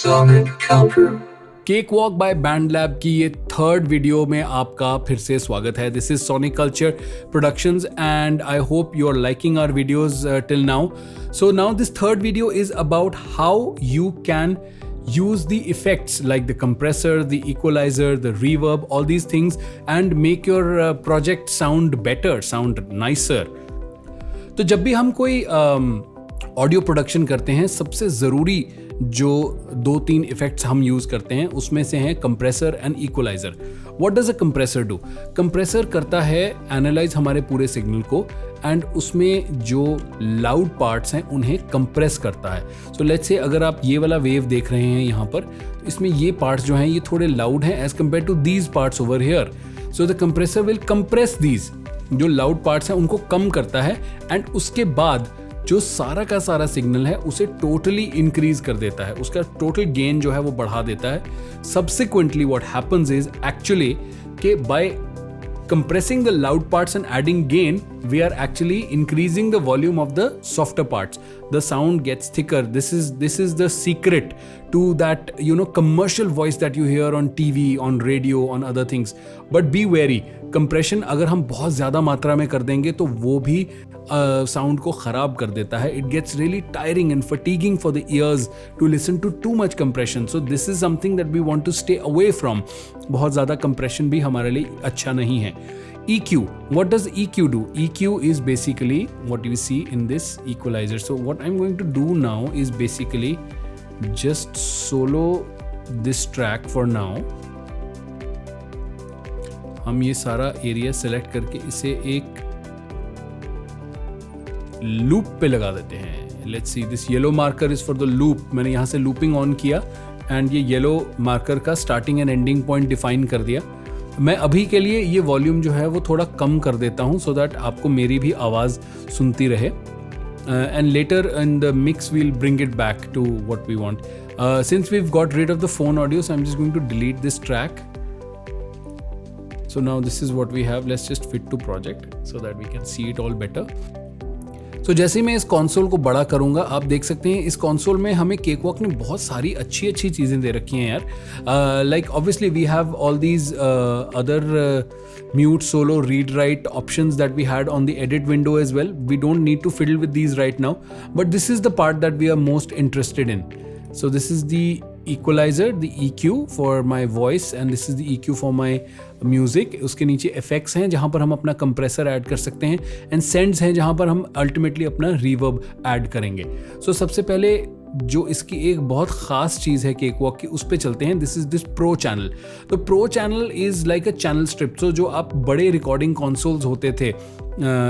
Sonic Culture. Cake walk bye band lab की ये third video में आपका फिर से स्वागत है. This is Sonic Culture Productions and I hope you are liking our videos till now. So now this third video is about how you can use the effects like the compressor, the equalizer, the reverb, all these things and make your project sound better, sound nicer. तो जब भी हम कोई audio production करते हैं, सबसे ज़रूरी जो 2-3 इफेक्ट्स हम यूज़ करते हैं उसमें से हैं compressor and equaliser. What does a compressor do? Compressor करता है एनालाइज हमारे पूरे सिग्नल को एंड उसमें जो लाउड पार्ट्स हैं उन्हें कंप्रेस करता है. सो लेट्स से अगर आप ये वाला वेव देख रहे हैं यहाँ पर, तो इसमें ये पार्ट्स जो हैं ये थोड़े लाउड हैं as compared to these parts over here. So the compressor will compress these, जो लाउड पार्ट्स हैं उनको कम करता है एंड उसके बाद जो सारा का सारा सिग्नल है उसे टोटली इंक्रीज कर देता है, उसका टोटल गेन जो है वो बढ़ा देता है. Subsequently what happens is actually कि bye compressing the loud parts and adding gain, we are actually increasing the volume of the softer parts. The sound gets thicker. This is the secret to that, you know, commercial voice that you hear on TV, on radio, on other things. But be wary. Compression अगर हम बहुत ज़्यादा मात्रा में कर देंगे तो वो भी साउंड को ख़राब कर देता है. It gets really tiring and fatiguing for the ears to listen to too much compression. So this is something that we want to stay away from. बहुत ज़्यादा compression भी हमारे लिए अच्छा नहीं है. EQ. What does EQ do? EQ is basically what you see in this equalizer. So what I'm going to do now is basically just solo this track for now. हम ये सारा एरिया सेलेक्ट करके इसे एक loop पे लगा देते हैं. Let's see, this yellow marker is for the loop. मैंने यहाँ से लूपिंग ऑन किया एंड ये येलो मार्कर का starting and ending point define कर दिया. मैं अभी के लिए ये वॉल्यूम जो है वो थोड़ा कम कर देता हूँ सो दैट आपको मेरी भी आवाज़ सुनती रहे. And later in the mix will bring it back to what we want. Since we have got rid of the phone audio, so I am just going to delete this track. So now this is what we have. Let's just fit to project so that we can see it all better. So जैसे मैं इस console को बड़ा करूंगा, आप देख सकते हैं इस कंसोल में हमें केकवॉक ने बहुत सारी अच्छी चीज़ें दे रखी हैं यार. Like obviously we have all these other mute, solo, read, write options that we had on the edit window as well. We don't need to fiddle with these right now, but this is the part that we are most interested in. So this is the equalizer, the EQ for my voice and this is the EQ for my music. उसके नीचे effects हैं जहाँ पर हम अपना compressor add कर सकते हैं and sends हैं जहाँ पर हम ultimately अपना reverb ऐड करेंगे. So सबसे पहले जो इसकी एक बहुत ख़ास चीज़ है केकवॉक की, उस पे चलते हैं. This is this pro channel. तो pro channel is like a channel strip. So जो आप बड़े रिकॉर्डिंग कंसोल्स होते थे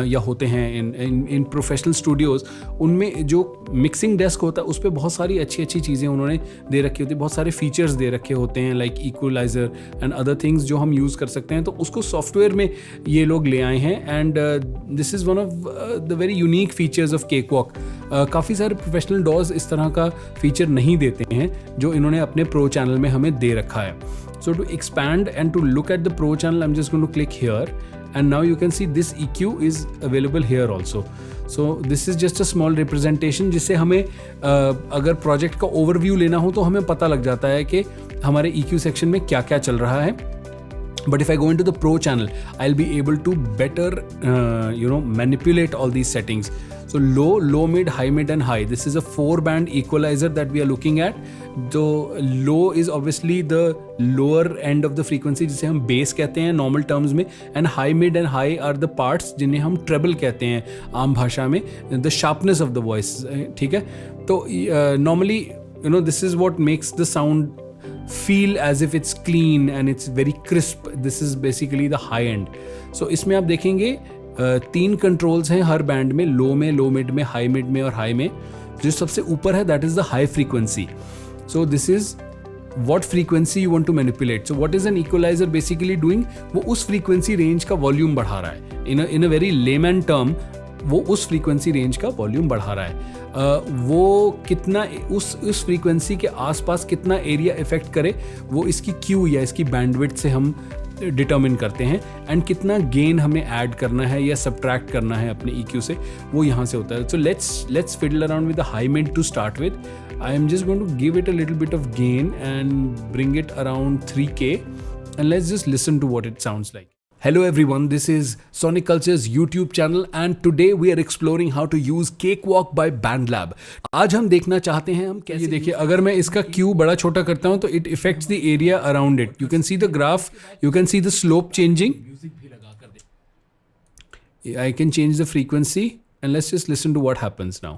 या होते हैं इन प्रोफेशनल स्टूडियोज़, उनमें जो मिक्सिंग डेस्क होता है उस पर बहुत सारी अच्छी चीज़ें उन्होंने दे रखी होती है, बहुत सारे फीचर्स दे रखे होते हैं like equaliser and other things जो हम यूज़ कर सकते हैं. तो उसको सॉफ्टवेयर में ये लोग ले आए हैं and this is one of the very unique features of Cakewalk. काफ़ी सारे प्रोफेशनल डॉज इस तरह का फीचर नहीं देते हैं जो इन्होंने अपने प्रो चैनल में हमें दे रखा है. So to expand and to look at the pro channel, I am just going to click here and now you can see this EQ is available here also. So this is just a small representation जिससे हमें अगर project का overview लेना हो तो हमें पता लग जाता है कि हमारे EQ सेक्शन में क्या क्या चल रहा है. But if I go into the pro channel, I'll be able to better, manipulate all these settings. So low, mid, high, mid and high. This is a 4-band equalizer that we are looking at. So low is obviously the lower end of the frequency जिसे हम bass कहते हैं normal terms में, and high, mid and high are the parts जिन्हें हम treble कहते हैं आम भाषा में, the sharpness of the voice. ठीक है. तो normally, this is what makes the sound feel as if it's clean and it's very crisp. This is basically the high end. So इसमें आप देखेंगे 3 कंट्रोल्स हैं हर बैंड में, लो में, लो मिड में, हाई मिड में और हाई में. जो सबसे ऊपर है that is the high frequency. So this is what frequency you want to manipulate. So what is an equalizer basically doing? वो उस frequency range का volume बढ़ा रहा है. In a very layman term, वो उस फ्रीक्वेंसी रेंज का volume बढ़ा रहा है. वो कितना उस फ्रीक्वेंसी के आसपास कितना एरिया इफेक्ट करे वो इसकी क्यू या इसकी बैंडविड्थ से हम डिटर्मिन करते हैं, एंड कितना गेन हमें ऐड करना है या सब्ट्रैक्ट करना है अपने EQ से, वो यहाँ से होता है. So let's fiddle around with the high mid to start with. I am just going to give it a little bit of gain and bring it around 3K, and let's just listen to what it sounds like. Hello everyone, this is Sonic Culture's YouTube channel and today we are exploring how to use Cakewalk by BandLab. आज हम देखना चाहते हैं हम कैसे. ये देखिए, अगर मैं इसका Q बड़ा छोटा करता हूँ तो it affects the area around it. You can see the graph, you can see the slope changing. I can change the frequency and let's just listen to what happens now.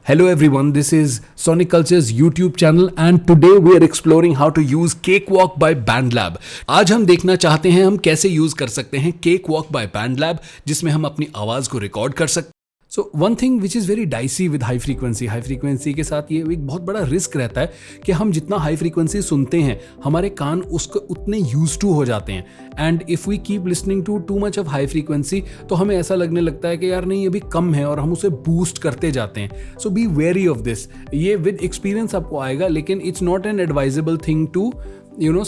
Hello everyone, this is Sonic Culture's YouTube channel and today we are exploring how to use Cakewalk by BandLab. आज हम देखना चाहते हैं हम कैसे use कर सकते हैं Cakewalk by BandLab, जिसमें हम अपनी आवाज को रिकॉर्ड कर सकते हैं. So one thing which is very dicey with high frequency के साथ ये एक बहुत बड़ा रिस्क रहता है कि हम जितना हाई फ्रीक्वेंसी सुनते हैं हमारे कान उसको उतने यूज टू हो जाते हैं, and if we keep listening to much of high frequency तो हमें ऐसा लगने लगता है कि यार नहीं, अभी कम है, और हम उसे बूस्ट करते जाते हैं. So be wary of this. ये विद एक्सपीरियंस आपको आएगा, लेकिन it's not an advisable thing to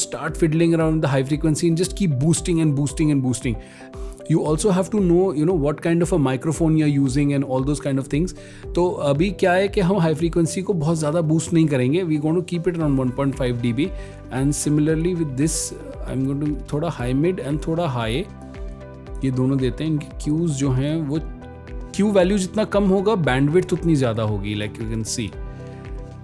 start fiddling around the high frequency and just keep boosting. You also have to know what kind of a microphone you're using and all those kind of things. तो अभी क्या है कि हम high frequency को बहुत ज़्यादा boost नहीं करेंगे. We going to keep it around 1.5 dB and similarly with this I am going to थोड़ा हाई मिड एंड थोड़ा हाई, ये दोनों देते हैं. इनके क्यूज जो हैं वो क्यू वैल्यू जितना कम होगा बैंडविड्थ उतनी ज़्यादा होगी, like you can see.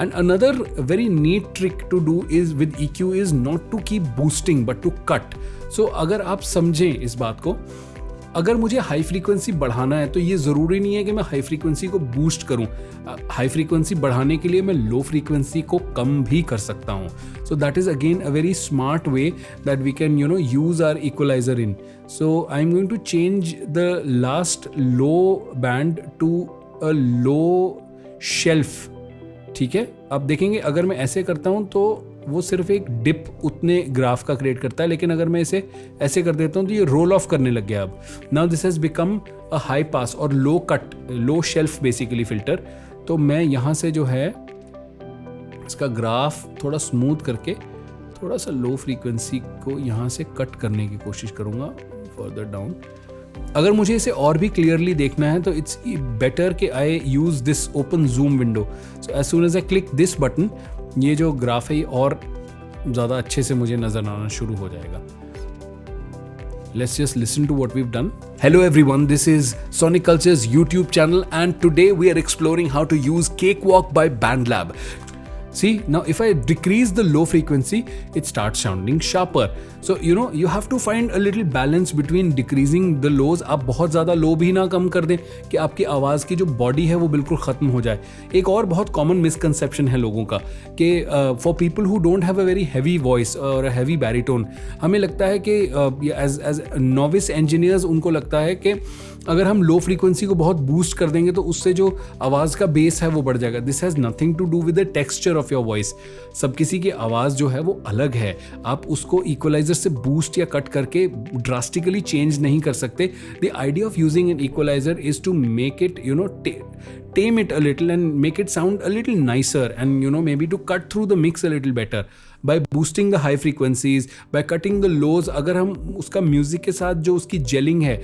And another very neat trick to do is with EQ is not to keep boosting but to cut. So अगर आप समझें इस बात को, अगर मुझे हाई फ्रीक्वेंसी बढ़ाना है तो ये ज़रूरी नहीं है कि मैं हाई फ्रीक्वेंसी को बूस्ट करूं. हाई फ्रीक्वेंसी बढ़ाने के लिए मैं लो फ्रीक्वेंसी को कम भी कर सकता हूं. So that is again a very smart way that we can use our equaliser in. So I am going to change the last low band to a low shelf. ठीक है, आप देखेंगे अगर मैं ऐसे करता हूं तो वो सिर्फ एक डिप उतने ग्राफ का क्रिएट करता है, लेकिन अगर मैं इसे ऐसे कर देता हूं तो ये रोल ऑफ करने लग गया. अब now this has become a high pass और लो कट, लो शेल्फ बेसिकली फिल्टर. तो मैं यहाँ से जो है इसका ग्राफ थोड़ा स्मूथ करके थोड़ा सा लो फ्रीक्वेंसी को यहाँ से कट करने की कोशिश करूँगा फर्दर डाउन. अगर मुझे इसे और भी क्लियरली देखना है तो इट्स बेटर कि I use this open zoom window. So as soon as I click this button, ये जो ग्राफ है ये और ज़्यादा अच्छे से मुझे नज़र आना शुरू हो जाएगा. Let's just listen to what we've done. Hello everyone, this is Sonic Culture's YouTube channel and today we are exploring how to use Cakewalk by BandLab. See, now if I decrease the low frequency, it starts sounding sharper. So, you have to find a little balance between decreasing the lows. आप बहुत ज़्यादा लो भी ना कम कर दें कि आपकी आवाज़ की जो बॉडी है वो बिल्कुल ख़त्म हो जाए. एक और बहुत कॉमन मिसकंसेप्शन है लोगों का कि for people who don't have a very heavy voice और हैवी बैरिटोन, हमें लगता है कि एज नोविस इंजीनियर्स उनको लगता है कि अगर हम लो फ्रीक्वेंसी को बहुत बूस्ट कर देंगे तो उससे जो आवाज़ का बेस है वो बढ़ जाएगा. This has nothing to do with the texture of your voice. सब किसी की आवाज़ जो है वो अलग है, आप उसको इक्वलाइजर से बूस्ट या कट करके ड्रास्टिकली चेंज नहीं कर सकते. The idea of using an equaliser is to make it tame it a little and make it sound a little nicer and maybe to cut through the mix a little better by boosting the high frequencies, by cutting the lows. अगर हम उसका music के साथ जो उसकी gelling है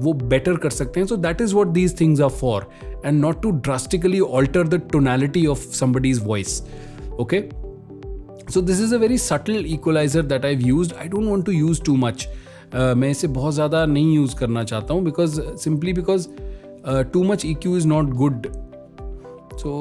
वो better कर सकते हैं. So that is what these things are for and not to drastically alter the tonality of somebody's voice. Okay, so this is a very subtle equalizer that I've used. I don't want to use too much. मैं इसे बहुत ज़्यादा नहीं use करना चाहता हूँ because too much EQ is not good. So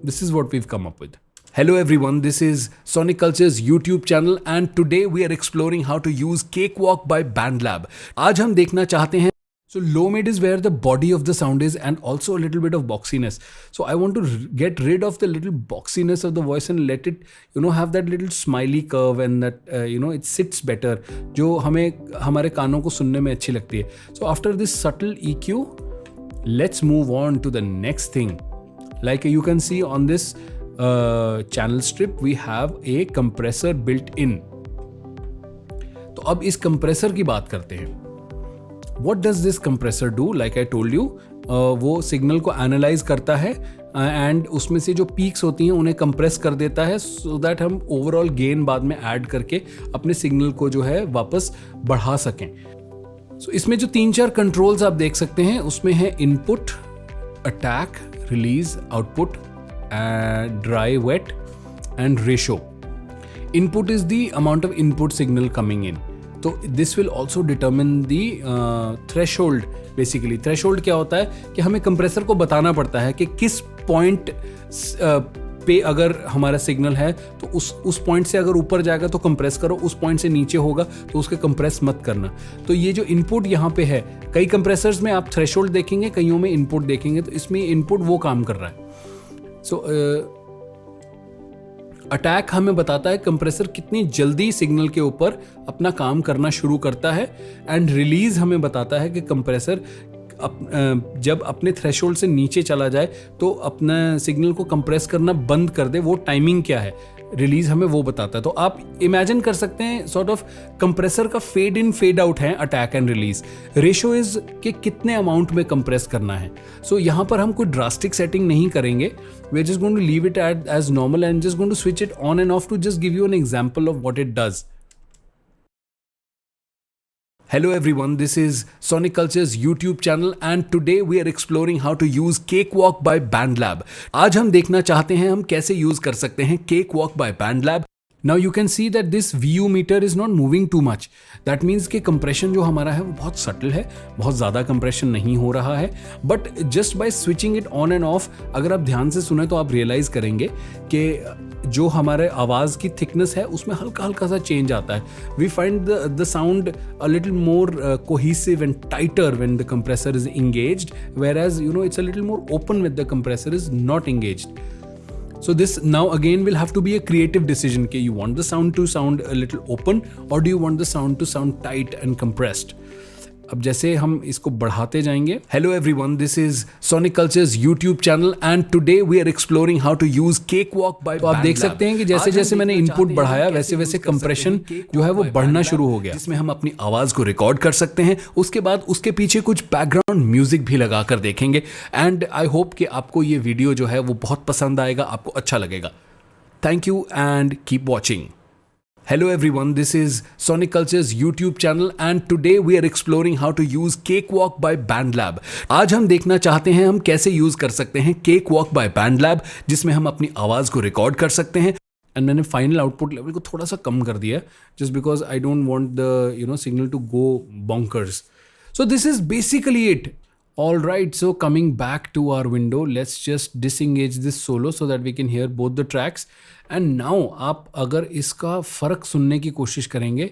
this is what we've come up with. Hello everyone, this is Sonic Culture's YouTube channel and today we are exploring how to use Cakewalk by BandLab. आज हम देखना चाहते हैं. So low mid is where the body of the sound is and also a little bit of boxiness. So I want to get rid of the little boxiness of the voice and let it have that little smiley curve and that it sits better, जो हमें हमारे कानों को सुनने में अच्छी लगती है. So after this subtle EQ, let's move on to the next thing. Like you can see on this channel strip, we have a compressor built in. तो अब इस compressor की बात करते हैं. What does this compressor do? Like I told you, वो signal को analyse करता है एंड उसमें से जो पीक्स होती हैं उन्हें कंप्रेस कर देता है सो दैट हम ओवरऑल गेन बाद में ऐड करके अपने सिग्नल को जो है वापस बढ़ा सकें। सो इसमें जो 3-4 कंट्रोल्स आप देख सकते हैं उसमें है input, attack, release, output, dry, wet and ratio. Input is the amount of input signal coming in. तो this will also determine the threshold basically. Threshold क्या होता है कि हमें कंप्रेसर को बताना पड़ता है कि किस पॉइंट पे अगर हमारा सिग्नल है तो उस पॉइंट से अगर ऊपर जाएगा तो कंप्रेस करो, उस पॉइंट से नीचे होगा तो उसके कंप्रेस मत करना। तो ये जो इनपुट यहाँ पे है, कई कंप्रेसर्स में आप थ्रेशोल्ड देखेंगे, कईयों में इनपुट देखेंगे, तो इसमें इनपुट वो काम कर रहा है। सो अटैक हमें बताता है कंप्रेसर कितनी जल्दी सिग्नल के ऊपर अपना काम करना शुरू करता है एंड रिलीज हमें बताता है कि कंप्रेसर जब अपने थ्रेशोल्ड से नीचे चला जाए तो अपना सिग्नल को कंप्रेस करना बंद कर दे, वो टाइमिंग क्या है, रिलीज हमें वो बताता है। तो आप इमेजिन कर सकते हैं सॉर्ट ऑफ कंप्रेसर का फेड इन फेड आउट है attack and release. Ratio is कि कितने अमाउंट में कंप्रेस करना है। सो यहाँ पर हम कोई ड्रास्टिक सेटिंग नहीं करेंगे, we are just going to leave it as normal and just going to switch it on and off to just give you an example of what it does. Hello everyone, this is Sonic Culture's YouTube channel and today we are exploring how to use Cakewalk by BandLab। आज हम देखना चाहते हैं हम कैसे use कर सकते हैं Cakewalk by BandLab। Now you can see that this VU meter is not moving too much. That means कि compression जो हमारा है वो बहुत subtle है, बहुत ज़्यादा compression नहीं हो रहा है। But just by switching it on and off, अगर आप ध्यान से सुने तो आप realize करेंगे कि जो हमारे आवाज़ की थिकनेस है उसमें हल्का हल्का सा चेंज आता है। We find the sound a little more cohesive and tighter when the compressor is engaged, whereas it's a little more open when the compressor is not engaged. So this now again will have to be a creative decision कि you want the sound to sound a little open or do you want the sound to sound tight and compressed. अब जैसे हम इसको बढ़ाते जाएंगे। Hello everyone, this is Sonic Culture's YouTube channel and today we are exploring how to use Cakewalk by BandLab। तो आप देख सकते हैं कि जैसे जैसे मैंने इनपुट बढ़ाया वैसे वैसे कंप्रेशन जो है वो बढ़ना शुरू हो गया, जिसमें हम अपनी आवाज को रिकॉर्ड कर सकते हैं। उसके बाद उसके पीछे कुछ बैकग्राउंड म्यूजिक भी लगा कर देखेंगे एंड आई होप कि आपको ये वीडियो जो है वो बहुत पसंद आएगा, आपको अच्छा लगेगा। Thank you and keep watching. Hello everyone, this is Sonic Culture's YouTube channel and today we are exploring how to use Cakewalk by BandLab। आज हम देखना चाहते हैं हम कैसे यूज कर सकते हैं Cakewalk by BandLab, जिसमें हम अपनी आवाज को रिकॉर्ड कर सकते हैं। एंड मैंने फाइनल आउटपुट लेवल को थोड़ा सा कम कर दिया just because I don't want the signal to go bonkers। So this is basically it। All right, so coming back to our window, let's just disengage this solo so that we can hear both the tracks. And now आप अगर इसका फ़र्क सुनने की कोशिश करेंगे,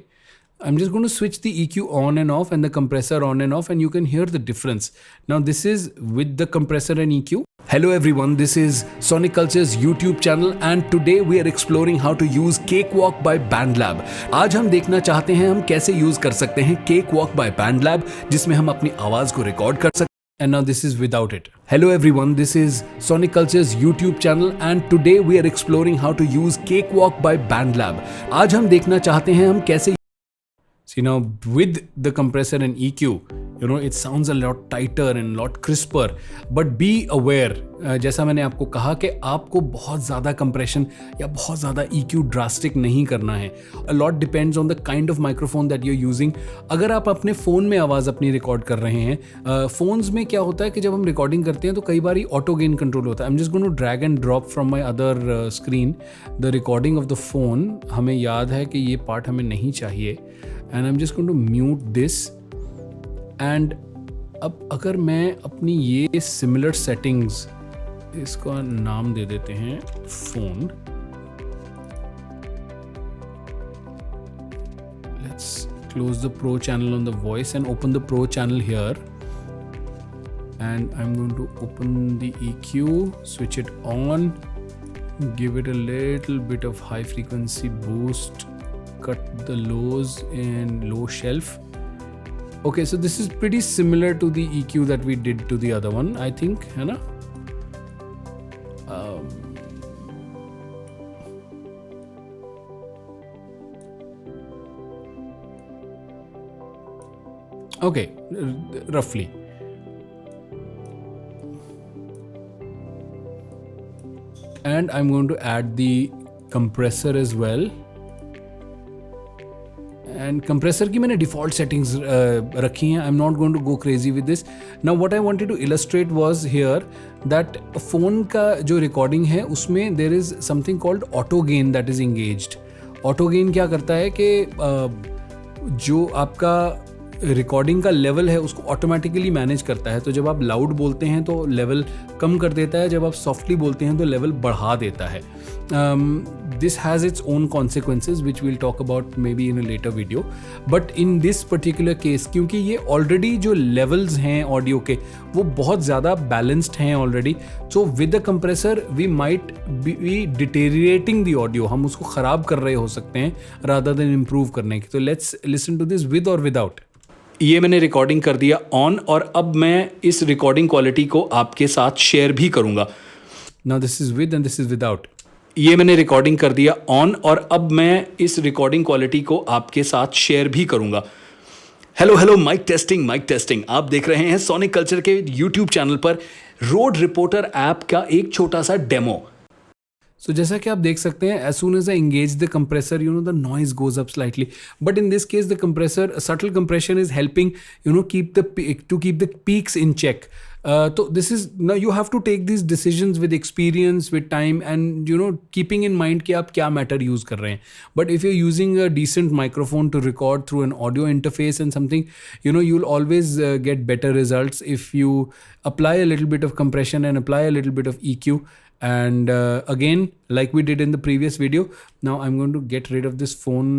I'm just going to switch the EQ on and off and the compressor on and off and you can hear the difference. Now this is with the compressor and EQ. Hello everyone, this is Sonic Culture's YouTube channel and today we are exploring how to use Cakewalk by BandLab। आज हम देखना चाहते हैं हम कैसे use कर सकते हैं Cakewalk by BandLab, जिसमें हम अपनी आवाज को रिकॉर्ड कर सकते हैं। And now this is without it. Hello everyone, this is Sonic Culture's YouTube channel and today we are exploring how to use Cakewalk by BandLab। आज हम देखना चाहते हैं हम कैसे See now with the compressor and EQ, it sounds a lot tighter and lot crisper, but be aware, जैसा मैंने आपको कहा कि आपको बहुत ज़्यादा compression या बहुत ज़्यादा EQ drastic नहीं करना है। A lot depends on the kind of microphone that you're using। अगर आप अपने फ़ोन में आवाज़ अपनी रिकॉर्ड कर रहे हैं, फ़ोन्स में क्या होता है कि जब हम रिकॉर्डिंग करते हैं तो कई बार ऑटो गेन कंट्रोल होता है। I'm just going to drag and drop from my other screen the recording of the phone। हमें याद है कि ये पार्ट हमें नहीं चाहिए and I'm just going to mute this and अब अगर मैं अपनी ये similar settings, इसका नाम दे देते हैं phone, let's close the pro channel on the voice and open the pro channel here and I'm going to open the EQ, switch it on, give it a little bit of high frequency boost, cut the lows in low shelf. Okay, so this is pretty similar to the EQ that we did to the other one, I think, है ना? Okay, roughly. and I'm going to add the compressor as well. And compressor की मैंने default settings रखी हैं. I'm not going to go crazy with this. Now what I wanted to illustrate was here that phone का जो recording है उसमें there is something called auto gain that is engaged. Auto gain क्या करता है कि जो आपका रिकॉर्डिंग का लेवल है उसको ऑटोमेटिकली मैनेज करता है. तो जब आप लाउड बोलते हैं तो लेवल कम कर देता है, जब आप सॉफ्टली बोलते हैं तो लेवल बढ़ा देता है. This has its own consequences which will talk about maybe in a later video. But in this particular case क्योंकि ये ऑलरेडी जो लेवल्स हैं ऑडियो के वो बहुत ज़्यादा बैलेंस्ड हैं already, so with the compressor we might be deteriorating the audio. हम उसको ख़राब कर रहे हो सकते हैं रादर देन इम्प्रूव करने की. तो let's listen to this with और विदाउट. ये मैंने रिकॉर्डिंग कर दिया ऑन और अब मैं इस रिकॉर्डिंग क्वालिटी को आपके साथ शेयर भी करूंगा. Now this is with and this is without. ये मैंने रिकॉर्डिंग कर दिया ऑन और अब मैं इस रिकॉर्डिंग क्वालिटी को आपके साथ शेयर भी करूंगा. Hello hello, mic testing mic testing. आप देख रहे हैं सोनिक कल्चर के यूट्यूब चैनल पर रोड रिपोर्टर ऐप का एक छोटा सा डेमो. So जैसा कि आप देख सकते हैं, as soon as I engage the compressor, you know, the noise goes up slightly. But in this case, the compressor, subtle compression is helping, you know, keep the peaks in check. So this is, now you have to take these decisions with experience, with time, and you know, keeping in mind कि आप क्या matter use कर रहे हैं. But if you're using a decent microphone to record through an audio interface and something, you know, you'll always get better results if you apply a little bit of compression and apply a little bit of EQ. And again, like we did in the previous video, now I'm going to get rid of this phone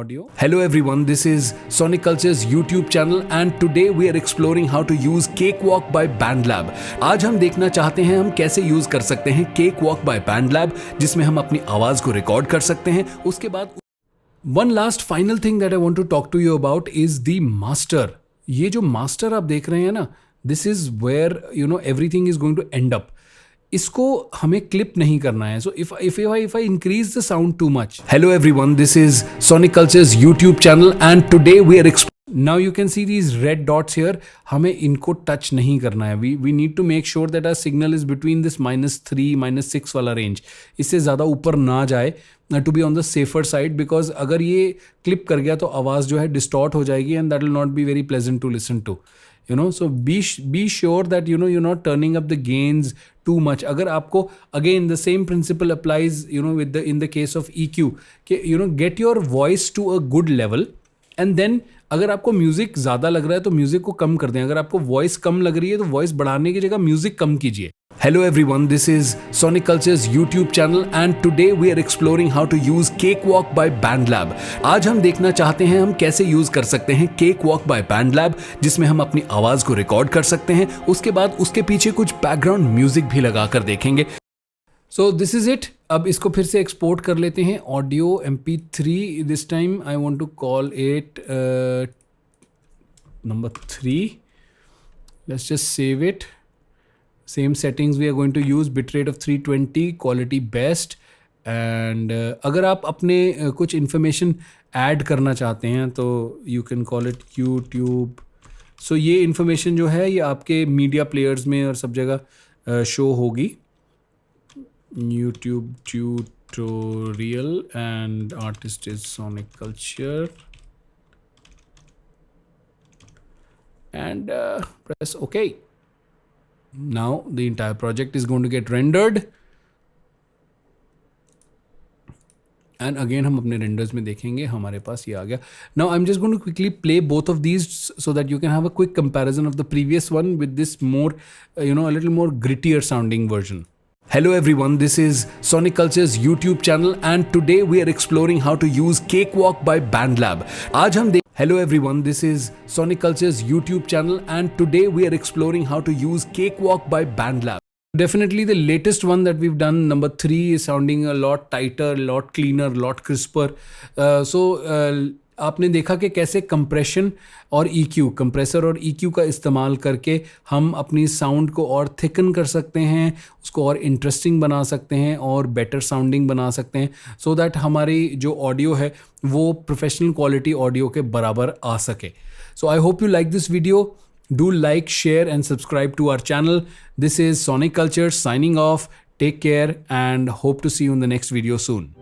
audio. Hello everyone, this is Sonic Culture's YouTube channel and today we are exploring how to use Cakewalk by BandLab. आज हम देखना चाहते हैं हम कैसे use कर सकते हैं Cakewalk by BandLab, जिसमें हम अपनी आवाज को रिकॉर्ड कर सकते हैं. उसके बाद one last final thing that I want to talk to you about is the master. ये जो master आप देख रहे हैं ना, this is where you know everything is going to end up. इसको हमें क्लिप नहीं करना है. सो if I increase the sound too much. Hello everyone, this is Sonic Culture's YouTube channel and today we are now you can see these red dots here. हमें इनको touch नहीं करना है. We need to make sure that our signal is between this -3 -6 वाला range. इससे ज़्यादा ऊपर ना जाए to be on the safer side, because अगर ये क्लिप कर गया तो आवाज़ जो है डिस्टॉर्ट हो जाएगी and that will not be very pleasant to listen to. You know, so be sure that you know you're not turning up the gains too much. अगर आपको again the same principle applies, you know, with in the case of EQ कि you know get your voice to a good level and then अगर आपको music ज़्यादा लग रहा है तो म्यूजिक को कम कर दें. अगर आपको वॉइस कम लग रही है तो वॉइस बढ़ाने की जगह म्यूजिक कम कीजिए. Hello everyone, this is Sonic Culture's YouTube channel and today we are exploring how to use Cakewalk by BandLab. आज हम देखना चाहते हैं हम कैसे यूज कर सकते हैं Cakewalk by BandLab, जिसमें हम अपनी आवाज को रिकॉर्ड कर सकते हैं. उसके बाद उसके पीछे कुछ बैकग्राउंड म्यूजिक भी लगा कर देखेंगे. So this is it. अब इसको फिर से एक्सपोर्ट कर लेते हैं. Audio MP3. This time I want to call it number 3. Let's just save it. Same settings we are going to use, bitrate of 320, quality best. and अगर आप अपने कुछ information add करना चाहते हैं तो you can call it YouTube. so ये information जो है ये आपके media players में और सब जगह show होगी. YouTube tutorial and artist is Sonic Culture and press OK. Now the entire project is going to get rendered and again हम अपने renders में देखेंगे हमारे पास ये आ गया. Now I'm just going to quickly play both of these so that you can have a quick comparison of the previous one with this more you know a little more grittier sounding version. Hello everyone, this is Sonic Culture's YouTube channel and today we are exploring how to use Cakewalk by BandLab. आज हम Hello everyone, this is Sonic Culture's YouTube channel and today we are exploring how to use Cakewalk by BandLab. Definitely the latest one that we've done, number 3, is sounding a lot tighter, a lot cleaner, a lot crisper. आपने देखा कि कैसे compression और EQ, compressor और EQ का इस्तेमाल करके हम अपनी साउंड को और थिकन कर सकते हैं, उसको और इंटरेस्टिंग बना सकते हैं और बेटर साउंडिंग बना सकते हैं सो दैट हमारी जो ऑडियो है वो प्रोफेशनल क्वालिटी ऑडियो के बराबर आ सके. So I hope you like this video. Do like, share and subscribe to our channel. This is Sonic Culture signing off. Take care and hope to see you in the next video soon.